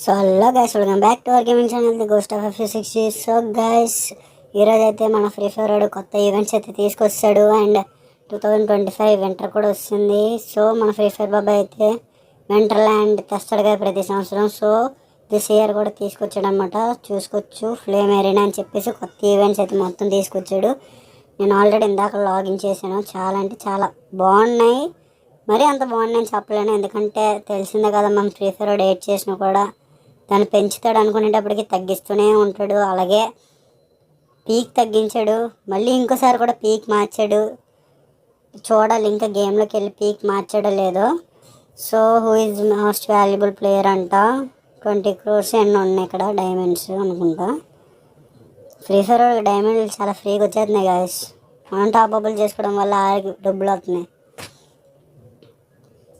So hello guys, welcome back to our gaming channel the ghost of F60. So guys, ఈరోజు అయితే మన free fire వాడు కొత్త events అయితే తీసుకొస్తాడు అండ్ 2025 వింటర్ కూడా వస్తుంది. సో మన ఫ్రీ ఫైర్ బాబాయ్ అయితే వింటర్ ల్యాండ్ తెస్తాడు కదా ప్రతి సంవత్సరం. సో దిస్ ఇయర్ కూడా తీసుకొచ్చాడు అనమాట. చూసుకోవచ్చు, ఫ్లేమ్ ఎరీనా అని చెప్పేసి కొత్త ఈవెంట్స్ అయితే మొత్తం తీసుకొచ్చాడు. నేను ఆల్రెడీ ఇందాక లాగిన్ చేశాను. చాలా అంటే చాలా బాగున్నాయి. మరీ అంత బాగున్నాయని చెప్పలేను, ఎందుకంటే తెలిసిందే కదా, మనం ఫ్రీ ఫైర్ వాడు ఎయిట్ చేసినా కూడా దాన్ని పెంచుతాడు అనుకునేటప్పటికి తగ్గిస్తూనే ఉంటాడు. అలాగే పీక్ తగ్గించాడు, మళ్ళీ ఇంకోసారి కూడా పీక్ మార్చాడు. చూడాలి ఇంకా గేమ్లోకి వెళ్ళి పీక్ మార్చాడో లేదో. So who is most valuable player అంట. 20 crores ఎన్నో ఉన్నాయి ఇక్కడ, డైమండ్స్ అనుకుంటా. ఫ్రీ ఫైర్ డైమండ్లు చాలా ఫ్రీగా వచ్చేస్తున్నాయి గాయస్. మనం టాప్ అప్లు చేసుకోవడం వల్ల డబ్బులు అవుతున్నాయి.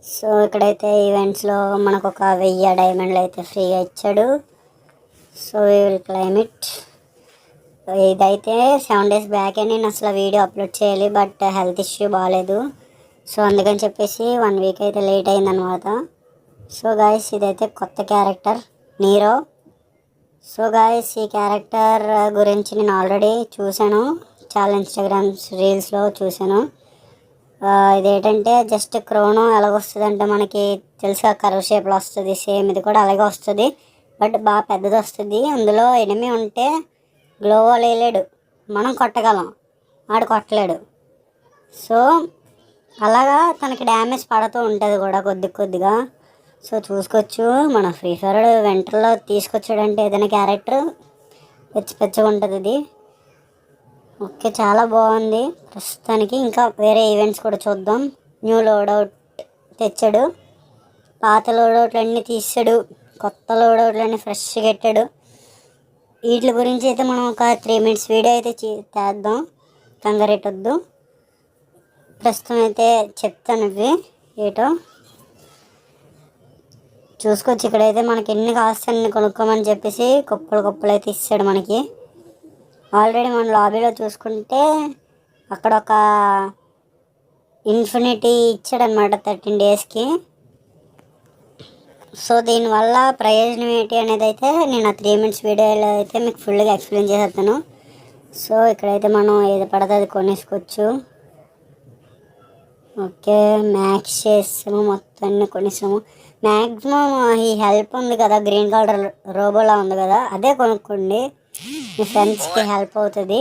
సో ఇక్కడైతే ఈవెంట్స్లో మనకు ఒక 1000 డైమండ్లు అయితే ఫ్రీగా ఇచ్చాడు. So we will claim it. ఇదైతే 7 days బ్యాక్ నేను అసలు వీడియో అప్లోడ్ చేయాలి, బట్ హెల్త్ ఇష్యూ బాగాలేదు. సో అందుకని చెప్పేసి 1 week అయితే లేట్ అయిందనమాట. సో గాయస్, ఇదైతే కొత్త క్యారెక్టర్ నీరో. సో గాయస్, ఈ క్యారెక్టర్ గురించి నేను ఆల్రెడీ చూశాను, చాలా ఇన్స్టాగ్రామ్స్ రీల్స్లో చూశాను. ఇదేంటంటే జస్ట్ క్రోనో ఎలాగొస్తుంది అంటే మనకి తెలుసా, కర్వ్ షేప్లో వస్తుంది. సేమ్ ఇది కూడా అలాగే వస్తుంది, బట్ బాగా పెద్దది వస్తుంది. అందులో ఎనిమి ఉంటే గ్లోవాల్ వేయలేడు, మనం కొట్టగలం, ఆడు కొట్టలేడు. సో అలాగా తనకి డ్యామేజ్ పడుతూ ఉంటుంది కూడా కొద్ది కొద్దిగా. సో చూసుకోవచ్చు, మన ఫ్రీ ఫైర్ వింటర్లో తీసుకొచ్చాడంటే ఏదైనా క్యారెక్టర్ పెచ్చగా ఉంటుంది ఇది. ఓకే, చాలా బాగుంది ప్రస్తుతానికి. ఇంకా వేరే ఈవెంట్స్ కూడా చూద్దాం. న్యూ లోడౌట్ తెచ్చాడు, పాత లోడౌట్లు అన్నీ తీసాడు, కొత్త లోడౌట్లన్నీ ఫ్రెష్గా పెట్టాడు. వీటి గురించి అయితే మనం ఒక 3 minutes వీడియో అయితే చేద్దాం, కంగారెట్టొద్దు. ప్రస్తుతం అయితే చెప్తాను ఇవి ఏటో. చూసుకోవచ్చు, ఇక్కడైతే మనకి ఎన్ని కాస్తాయని కొనుక్కోమని చెప్పేసి కుప్పలు అయితే ఇస్తాడు మనకి. ఆల్రెడీ మన లాబీలో చూసుకుంటే అక్కడ ఒక ఇన్ఫినిటీ ఇచ్చాడనమాట 13 daysకి. సో దీనివల్ల ప్రయోజనం ఏంటి అనేది అయితే నేను ఆ 3 minutes వీడియోలో అయితే మీకు ఫుల్గా ఎక్స్ప్లెయిన్ చేసేస్తాను. సో ఇక్కడైతే మనం ఏది పడితే అది కొనేసుకోవచ్చు. ఓకే, మ్యాక్స్ చేసాము, మొత్తాన్ని కొనేసాము. మ్యాక్సిమం ఈ హెల్ప్ ఉంది కదా, గ్రీన్ కలర్ రోబోలా ఉంది కదా, అదే కొనుక్కోండి, మీ ఫ్రెండ్స్కి హెల్ప్ అవుతుంది.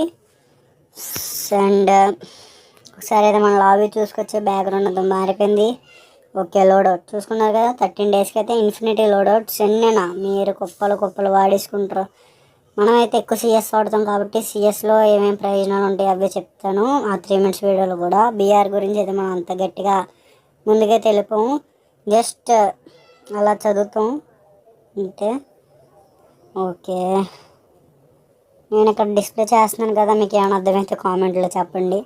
అండ్ ఒకసారి అయితే మన లాబీ చూసుకొచ్చే బ్యాక్గ్రౌండ్ అంతా మారిపోయింది. ఓకే, లోడౌట్ చూసుకున్నారు కదా, 13 daysకి అయితే ఇన్ఫినిటీ లోడౌట్స్ ఎన్నైనా మీరు కుప్పలు వాడేసుకుంటారు. మనమైతే ఎక్కువ సిఎస్ వాడతాం కాబట్టి సిఎస్లో ఏమేమి ప్రయోజనాలు ఉంటాయి అవే చెప్తాను ఆ 3 minutes వీడియోలో కూడా. బీఆర్ గురించి అయితే మనం అంత గట్టిగా ముందుగా తెలిపాము, జస్ట్ అలా చదువుతాం అంతే. ఓకే, నేను ఇక్కడ డిస్ప్లే చేస్తున్నాను కదా, మీకు ఏమైనా అర్థమైతే కామెంట్లో చెప్పండి.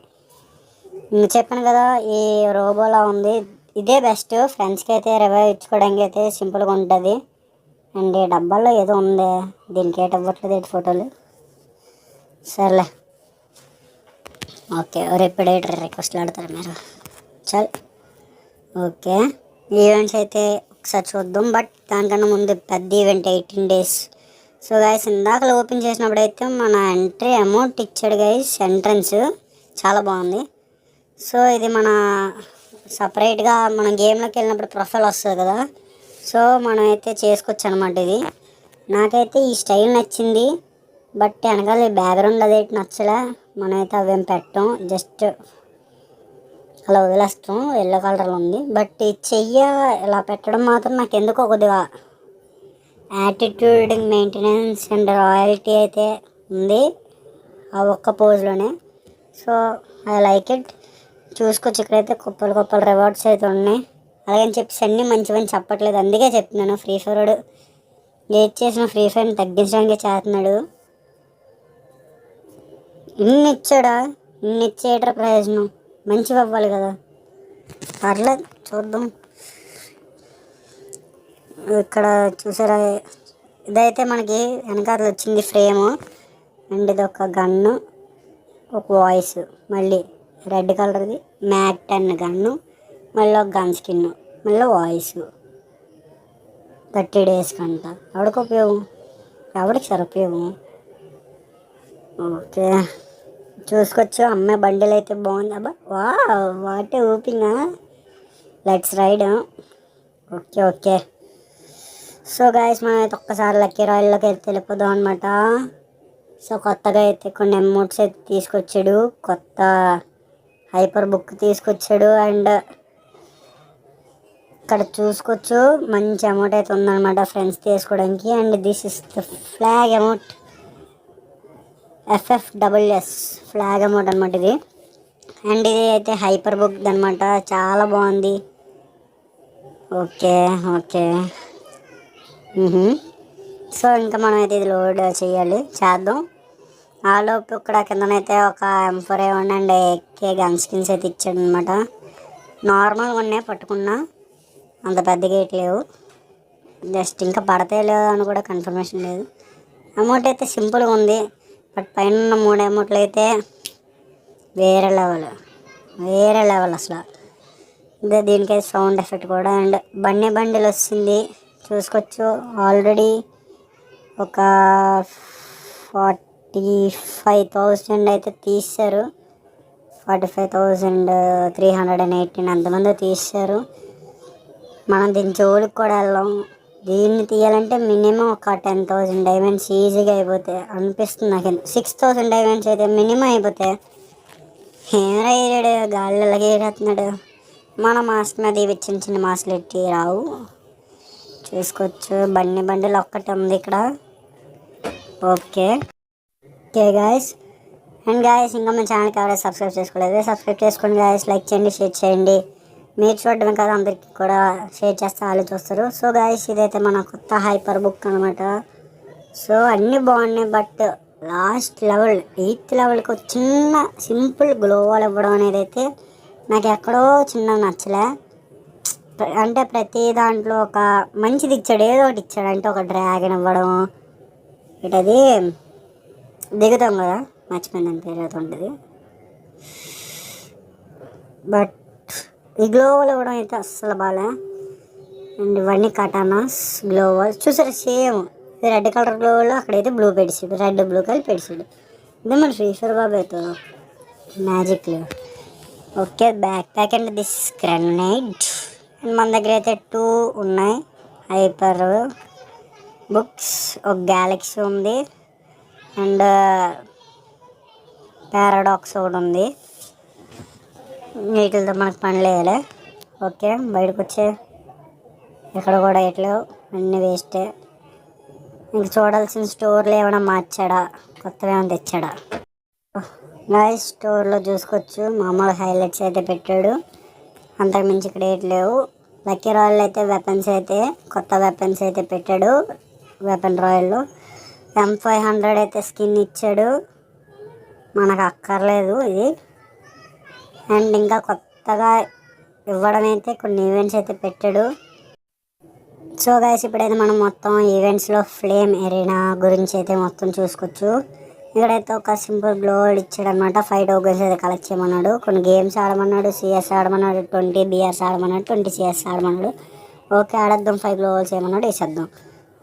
చెప్పాను కదా, ఈ రోబోలా ఉంది, ఇదే బెస్ట్. ఫ్రెండ్స్కి అయితే రివైవ్ ఇచ్చుకోవడానికి అయితే సింపుల్గా ఉంటుంది. అండ్ ఈ డబ్బాల్లో ఏదో ఉంది, దీనికి ఏటి అవ్వట్లేదు ఏంటి ఫోటోలు. సర్లే, ఓకే, రేపు రిక్వెస్ట్లు ఆడతారు మీరు, చల్. ఓకే, ఈవెంట్స్ అయితే ఒకసారి చూద్దాం, బట్ దానికన్నా ముందు పెద్ద ఈవెంట్ 18 days. సో గైస్, ఇందాక ఓపెన్ చేసినప్పుడు అయితే మన ఎంట్రీ అమౌంట్ ఇచ్చాడు గైస్, ఎంట్రన్స్ చాలా బాగుంది. సో ఇది మన సపరేట్గా మన గేమ్లోకి వెళ్ళినప్పుడు ప్రొఫైల్ వస్తుంది కదా, సో మనం అయితే చేసుకోవచ్చు అనమాట. ఇది నాకైతే ఈ స్టైల్ నచ్చింది, బట్ వెనకాల బ్యాక్గ్రౌండ్ అదేంటి నచ్చలే. మనమైతే అవేం పెట్టాం, జస్ట్ అలా వదిలేస్తాం. ఎల్లో కలర్లో ఉంది, బట్ ఈ చెయ్య ఇలా పెట్టడం మాత్రం నాకు ఎందుకో కొద్దిగా యాటిట్యూడ్, మెయింటెనెన్స్ అండ్ రాయల్టీ అయితే ఉంది ఆ ఒక్క పోజ్లోనే. So I like it. చూసుకోవచ్చు, ఇక్కడైతే కుప్పలు రివార్డ్స్ అయితే ఉన్నాయి. అలాగని చెప్పేసి అన్నీ మంచివని చెప్పట్లేదు, అందుకే చెప్తున్నాను. ఫ్రీ ఫైర్ ఏది చేసిన ఫ్రీ ఫైర్ని తగ్గించడానికి చేస్తున్నాడు. ఇన్ని ఇచ్చేయటం ప్రయోజనం, మంచివి అవ్వాలి కదా. పర్లేదు, చూద్దాం. ఇక్కడ చూసారా, ఇదైతే మనకి వెనకాల వచ్చింది ఫ్రేము, అండ్ ఇది ఒక గన్ను, ఒక వాయిస్, మళ్ళీ రెడ్ కలర్ది మ్యాక్ 10 గన్ను, మళ్ళీ ఒక గన్ స్కిన్, మళ్ళీ వాయిస్. 30 days కంట. ఎవరికి ఉపయోగం? ఎవరికి సార్ ఉపయోగం? ఓకే, చూసుకోవచ్చు. అమ్మాయి బండిల్ అయితే బాగుంది. అబ్బా వా వాటే ఊపింగా. Let's ride. Okay okay. So guys, మనం అయితే ఒక్కసారి లక్కీ రాయల్లోకి అయితే వెళ్ళిపోదాం అనమాట. సో కొత్తగా అయితే కొన్ని అమౌంట్స్ అయితే తీసుకొచ్చాడు. కొత్త హైపర్ బుక్ తీసుకొచ్చాడు. అండ్ ఇక్కడ చూసుకోవచ్చు మంచి అమౌంట్ అయితే ఉందన్నమాట ఫ్రెండ్స్ తీసుకోవడానికి. And this is the flag amount, FFSS flag amount అనమాట ఇది. అండ్ ఇది అయితే హైపర్ బుక్ అనమాట, చాలా బాగుంది. Okay okay. సో ఇంకా మనం అయితే ఇది లోడ్ చేద్దాం. ఆలోపు ఇక్కడ కిందనైతే ఒక M4A1 and AK gun skins అయితే ఇచ్చాడు అనమాట. నార్మల్గా ఉన్నాయి, పట్టుకున్నా అంత పెద్ద గేట్ లేవు. జస్ట్ ఇంకా పడతాయి లేదో అని కూడా కన్ఫర్మేషన్ లేదు. అమౌంట్ అయితే సింపుల్గా ఉంది, బట్ పైన ఉన్న 3 అమౌంట్లు అయితే వేరే లెవెల్ అసలు. ఇంకా దీనికైతే సౌండ్ ఎఫెక్ట్ కూడా. అండ్ బండిల్ వస్తుంది చూసుకోవచ్చు. ఆల్రెడీ ఒక 45,000 అయితే తీశారు. 45,318 అంతమంది తీశారు. మనం దీని జోలికి కూడా వెళ్ళాం. దీన్ని తీయాలంటే మినిమం ఒక 10,000 డైమండ్స్ ఈజీగా అయిపోతాయి అనిపిస్తుంది నాకు. 6,000 డైమండ్స్ అయితే మినిమం అయిపోతాయి. ఏమైనా వేయడాడు, గాలిలో అలాగే వేస్తున్నాడు. మన మాస్క్ మీద ఇవి చిన్న మాస్కులు ఎట్టి రావు. చూసుకోవచ్చు బండిలు ఒక్కటి ఉంది ఇక్కడ. Okay guys. అండ్ గాయస్, ఇంకా మన ఛానల్కి ఎవరైనా సబ్స్క్రైబ్ చేసుకోలేదు, సబ్స్క్రైబ్ చేసుకోండి గాయస్. లైక్ చేయండి, షేర్ చేయండి. మీరు చూడడమే కాదు అందరికీ కూడా షేర్ చేస్తే వాళ్ళు చూస్తారు. సో గాయస్, ఇదైతే మన కొత్త హైపర్ బుక్ అనమాట. సో అన్నీ బాగున్నాయి, బట్ లాస్ట్ లెవెల్ 8th లెవెల్కి ఒక చిన్న సింపుల్ గ్లోవాల్ ఇవ్వడం అనేది అయితే నాకు ఎక్కడో చిన్న నచ్చలే. అంటే ప్రతి దాంట్లో ఒక మంచిది ఇచ్చాడు, ఏదో ఒకటి ఇచ్చాడు. అంటే ఒక డ్రాగన్ ఇవ్వడం, ఇటది దిగుతాం కదా, మర్చిపోయిందని పేరు అయితే ఉంటుంది. బట్ ఈ గ్లోవల్ ఇవ్వడం అయితే అస్సలు బాగా. అండ్ ఇవన్నీ కటానాస్ గ్లోవల్ చూసారు సేమ్. ఇది రెడ్ కలర్ గ్లోవల్, అక్కడైతే బ్లూ పెడిసాడు, రెడ్ బ్లూ కలిపి పెడిసాడు. ఇదే మన శ్రీశ్వర్ బాబు అయితే మ్యాజిక్లు. Okay, back pack and this grenade. And మన దగ్గర అయితే 2 ఉన్నాయి హైపర్ బుక్స్. ఒక గ్యాలక్సీ ఉంది అండ్ పారాడాక్స్ ఒకటి ఉంది. వీటితో మనకు పని లేదులే. ఓకే, బయటకు వచ్చే ఇక్కడ కూడా ఎట్లేవు, అన్నీ వేస్టే. ఇంక చూడాల్సిన స్టోర్లో ఏమైనా మార్చాడా, కొత్తగా ఏమైనా తెచ్చాడా. నైస్, స్టోర్లో చూసుకోవచ్చు మామూలు హైలైట్స్ అయితే పెట్టాడు, అంతకుమించి ఇక్కడ లేవు. లక్కీ రాయల్ అయితే వెపన్స్ అయితే కొత్త వెపన్స్ అయితే పెట్టాడు. వెపన్ రాయల్లో M500 అయితే స్కిన్ ఇచ్చాడు, మనకు అక్కర్లేదు ఇది. అండ్ ఇంకా కొత్తగా ఇవ్వడం అయితే కొన్ని ఈవెంట్స్ అయితే పెట్టాడు. సో గైస్, ఇప్పుడైతే మనం మొత్తం ఈవెంట్స్లో ఫ్లేమ్ ఎరీనా గురించి అయితే మొత్తం చూసుకోవచ్చు. ఇక్కడైతే ఒక సింపుల్ గ్లోవల్ ఇచ్చాడు అనమాట. 5 టోకెన్స్ అయితే కలెక్ట్ చేయమన్నాడు. కొన్ని గేమ్స్ ఆడమన్నాడు, CS ఆడమన్నాడు, 20 BRs ఆడమన్నాడు, 20 CS ఆడమన్నాడు. ఓకే, ఆడేద్దాం. 5 గ్లోవల్స్ ఏమన్నాడు, వేసేద్దాం.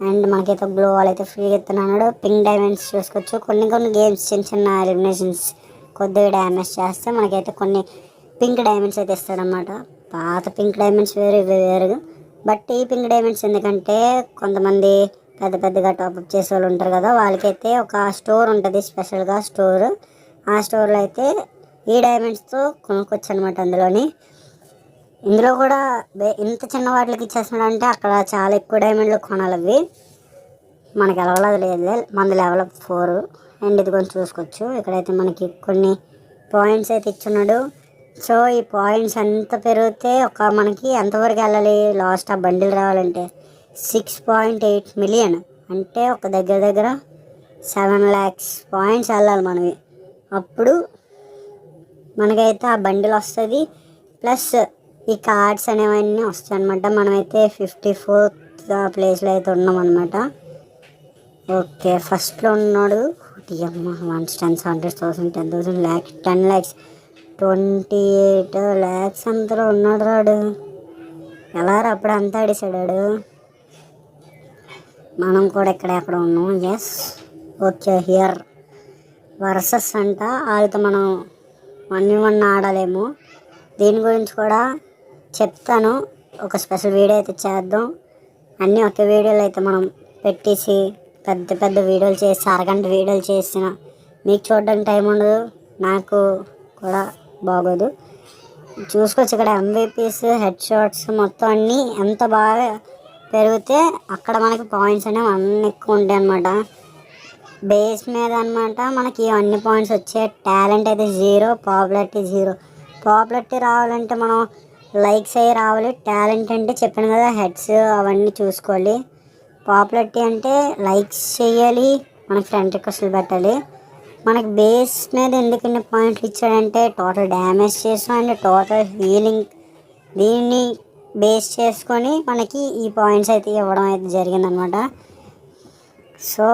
అండ్ మనకైతే గ్లోవల్ అయితే ఫ్రీగా ఇస్తున్నాడు. పింక్ డైమండ్స్ చూసుకోవచ్చు. కొన్ని గేమ్స్ చిన్న ఎలిమినేషన్స్ కొద్దిగా డ్యామేజ్ చేస్తే మనకైతే కొన్ని పింక్ డైమండ్స్ అయితే ఇస్తాడనమాట. పాత పింక్ డైమండ్స్ వేరు, ఇవి వేరు. బట్ ఈ పింక్ డైమండ్స్ ఎందుకంటే కొంతమంది పెద్దగా టాప్అప్ చేసే వాళ్ళు ఉంటారు కదా, వాళ్ళకైతే ఒక స్టోర్ ఉంటుంది, స్పెషల్గా స్టోర్. ఆ స్టోర్లో అయితే ఈ డైమండ్స్తో కొనుక్కొచ్చు అనమాట. ఇందులో కూడా ఇంత చిన్న వాటికి ఇచ్చేస్తున్నాడు అంటే అక్కడ చాలా ఎక్కువ డైమండ్లు కొనాలి. అవి మనకి ఎలవలేదు లేదు, మన లెవెల్ 4. అండ్ ఇది కొంచెం చూసుకోవచ్చు. ఇక్కడైతే మనకి కొన్ని పాయింట్స్ అయితే ఇచ్చున్నాడు. సో ఈ పాయింట్స్ ఎంత పెరిగితే మనకి ఎంతవరకు వెళ్ళాలి, లాస్ట్ ఆ బండిల్ రావాలంటే 6.8 మిలియన్, అంటే ఒక దగ్గర 7 lakhs పాయింట్స్ వెళ్ళాలి మనవి. అప్పుడు మనకైతే ఆ బండిల్ వస్తుంది, ప్లస్ ఈ కార్డ్స్ అనేవన్నీ వస్తాయి అనమాట. మనమైతే 54th ప్లేస్లో అయితే ఉన్నాం అనమాట. ఓకే, ఫస్ట్లో ఉన్నాడు. 1 10 100,000 10,000 lakhs 10 lakhs 28 lakhs అంతలో ఉన్నాడు రాడు. ఎలా అప్పుడు అంతా ఆడేసాడాడు. మనం కూడా ఎక్కడ ఉన్నాం. Yes, okay. హియర్ వర్సెస్ అంట, వాళ్ళతో మనం 1v1 ఆడలేము. దీని గురించి కూడా చెప్తాను, ఒక స్పెషల్ వీడియో అయితే చేద్దాం. అన్నీ ఒకే వీడియోలో అయితే మనం పెట్టేసి పెద్ద పెద్ద వీడియోలు చేసి అరగంట వీడియోలు చేసిన మీకు చూడడానికి టైం ఉండదు, నాకు కూడా బాగోదు. చూసుకోవచ్చు ఇక్కడ ఎంవీపీస్, హెడ్ షాట్స్ మొత్తం అన్నీ ఎంత బాగా పెరిగితే అక్కడ మనకి పాయింట్స్ అనేవి అన్నీ ఎక్కువ ఉంటాయి అన్నమాట. బేస్ మీద అనమాట మనకి అన్ని పాయింట్స్ వచ్చే. టాలెంట్ అయితే 0, పాపులారిటీ 0. పాపులారిటీ రావాలంటే మనం లైక్స్ అయ్యి రావాలి. టాలెంట్ అంటే చెప్పాను కదా, హెడ్స్ అవన్నీ చూసుకోవాలి. పాపులారిటీ అంటే లైక్స్ చేయాలి, మనకి ఫ్రెండ్ రిక్వెస్ట్లు పెట్టాలి. మనకి బేస్ మీద ఎందుకు ఇన్ని పాయింట్లు ఇచ్చాడంటే టోటల్ డ్యామేజ్ చేసాం అండ్ టోటల్ హీలింగ్, దీన్ని బేస్ చేసుకొని మనకి ఈ పాయింట్స్ అయితే ఇవ్వడం అయితే జరిగిందనమాట. సో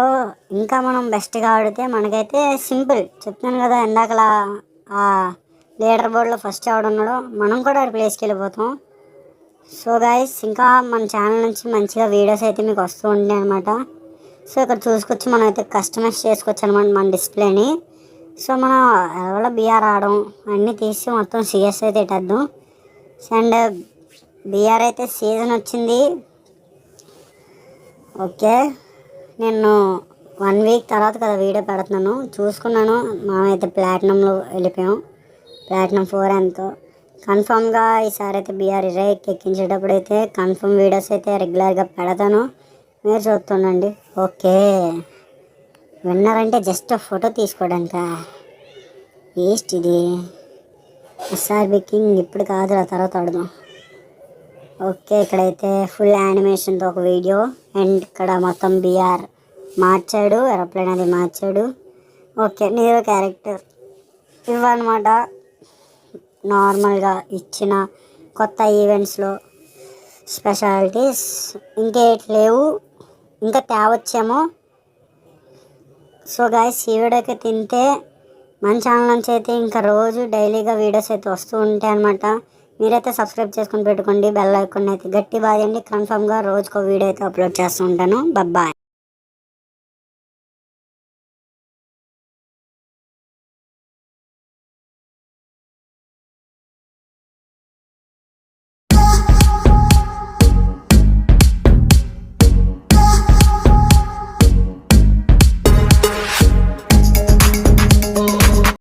ఇంకా మనం బెస్ట్గా ఆడితే మనకైతే సింపుల్ చెప్తాను కదా, ఇందాకలా ఆ లీడర్ బోర్డులో ఫస్ట్ ఎవడున్నాడో మనం కూడా ప్లేస్కి వెళ్ళిపోతాం. సో గైస్, ఇంకా మన ఛానల్ నుంచి మంచిగా వీడియోస్ అయితే మీకు వస్తూ ఉంటాయి అనమాట. సో ఇక్కడ చూసుకొచ్చి మనం అయితే కస్టమైజ్ చేసుకోవచ్చు అనమాట మన డిస్ప్లేని. సో మనం ఎవరో బీఆర్ ఆడడం అన్నీ తీసి మొత్తం సిఎస్ అయితే ఇట్టేద్దాం. అండ్ బీఆర్ అయితే సీజన్ వచ్చింది. ఓకే, నేను 1 వీక్ తర్వాత కదా వీడియో పెడుతున్నాను, చూసుకున్నాను. మనమైతే ప్లాటినంలో వెళ్ళిపోయాం, ప్లాటినం 4 ఎంతో. కన్ఫామ్గా ఈసారి అయితే బీఆర్ ఎక్కించేటప్పుడు అయితే కన్ఫర్మ్ వీడియోస్ అయితే రెగ్యులర్గా పెడతాను, మీరు చూస్తుండండి. ఓకే, విన్నర్ అంటే జస్ట్ ఫోటో తీసుకోవడానికా? వేస్ట్ ఇది. ఎస్ఆర్బి కింగ్ ఇప్పుడు కాదు, ఆ తర్వాత ఆడదాం. ఓకే, ఇక్కడైతే ఫుల్ యానిమేషన్తో ఒక వీడియో అండ్ ఇక్కడ మొత్తం బీఆర్ మార్చాడు, ఏరోప్లేన్ అది మార్చాడు. ఓకే, నీరో క్యారెక్టర్ ఇవన్నమాట నార్మల్గా ఇచ్చిన కొత్త ఈవెంట్స్లో స్పెషాలిటీస్. ఇంకేట్ లేవు, ఇంకా తేవచ్చేమో. సో గాయస్, ఈ వీడియోకి తింటే మన ఛానల్ నుంచి అయితే ఇంకా రోజు డైలీగా వీడియోస్ అయితే వస్తూ ఉంటాయి అనమాట. మీరైతే సబ్స్క్రైబ్ చేసుకుని పెట్టుకోండి, బెల్ ఐకాన్ అయితే గట్టి బాదండి. కన్ఫామ్గా రోజుకో వీడియో అయితే అప్లోడ్ చేస్తూ ఉంటాను. బాయ్.